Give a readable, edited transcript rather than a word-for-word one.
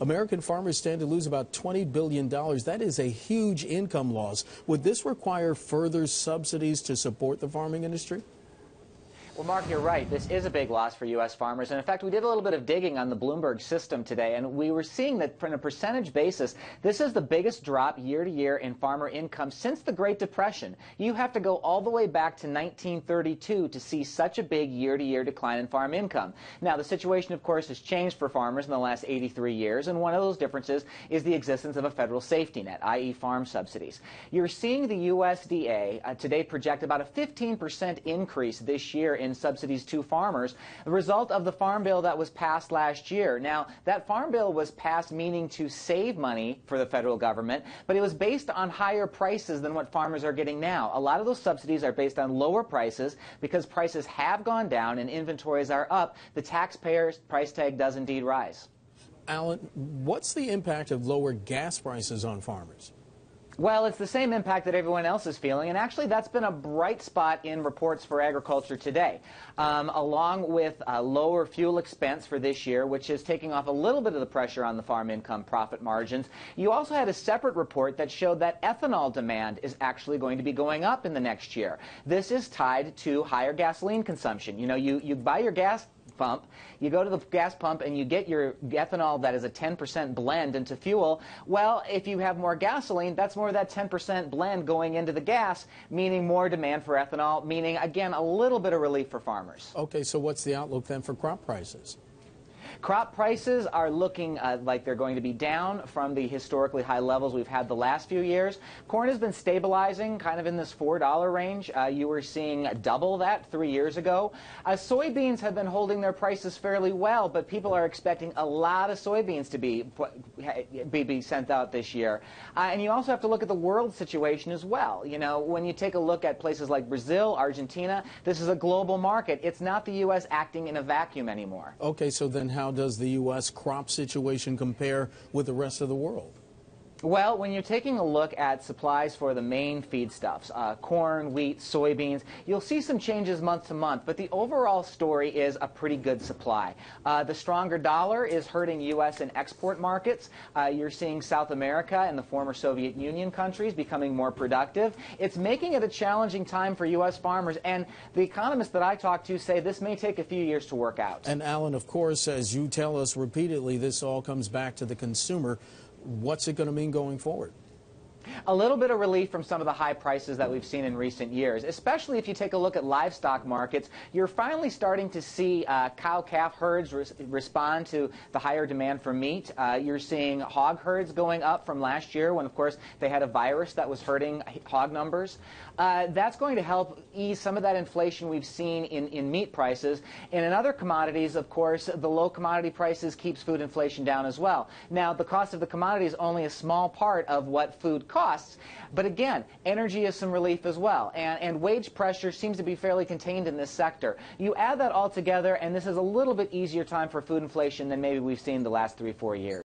American farmers stand to lose about $20 billion. That is a huge income loss. Would this require further subsidies to support the farming industry? Well, Mark, you're right. This is a big loss for U.S. farmers. And in fact, we did a little bit of digging on the Bloomberg system today, and we were seeing that from a percentage basis, this is the biggest drop year to year in farmer income since the Great Depression. You have to go all the way back to 1932 to see such a big year-to-year decline in farm income. Now, the situation, of course, has changed for farmers in the last 83 years, and one of those differences is the existence of a federal safety net, i.e. farm subsidies. You're seeing the USDA today project about a 15% increase this year in subsidies to farmers, the result of the farm bill that was passed last year. Now, that farm bill was passed meaning to save money for the federal government, but it was based on higher prices than what farmers are getting now. A lot of those subsidies are based on lower prices because prices have gone down and inventories are up. The taxpayer's price tag does indeed rise. Alan, what's the impact of lower gas prices on farmers? Well, it's the same impact that everyone else is feeling, and actually that's been a bright spot in reports for agriculture today, along with lower fuel expense for this year, which is taking off a little bit of the pressure on the farm income profit margins. You also had a separate report that showed that ethanol demand is actually going to be going up in the next year. This is tied to higher gasoline consumption. You know, you buy your gas pump, you go to the gas pump and you get your ethanol that is a 10% blend into fuel. Well, if you have more gasoline, that's more of that 10% blend going into the gas, meaning more demand for ethanol, meaning, again, a little bit of relief for farmers. Okay, so what's the outlook then for crop prices? Crop prices are looking like they're going to be down from the historically high levels we've had the last few years. Corn has been stabilizing kind of in this $4 range. You were seeing double that 3 years ago. Soybeans have been holding their prices fairly well, but people are expecting a lot of soybeans to be sent out this year. And you also have to look at the world situation as well. You know, when you take a look at places like Brazil, Argentina, this is a global market. It's not the U.S. acting in a vacuum anymore. Okay, so then how does the U.S. crop situation compare with the rest of the world? Well, when you're taking a look at supplies for the main feedstuffs, corn, wheat, soybeans, you'll see some changes month to month, but the overall story is a pretty good supply. The stronger dollar is hurting U.S. and export markets. You're seeing South America and the former Soviet Union countries becoming more productive. It's making it a challenging time for U.S. farmers, and the economists that I talk to say this may take a few years to work out. And Alan, of course, as you tell us repeatedly, this all comes back to the consumer. What's it going to mean going forward? A little bit of relief from some of the high prices that we've seen in recent years, especially if you take a look at livestock markets. You're finally starting to see cow-calf herds respond to the higher demand for meat. You're seeing hog herds going up from last year when, of course, they had a virus that was hurting hog numbers. That's going to help ease some of that inflation we've seen in meat prices. And in other commodities, of course, the low commodity prices keeps food inflation down as well. Now, the cost of the commodity is only a small part of what food costs. But again, energy is some relief as well. And wage pressure seems to be fairly contained in this sector. You add that all together, and this is a little bit easier time for food inflation than maybe we've seen the last 3 or 4 years.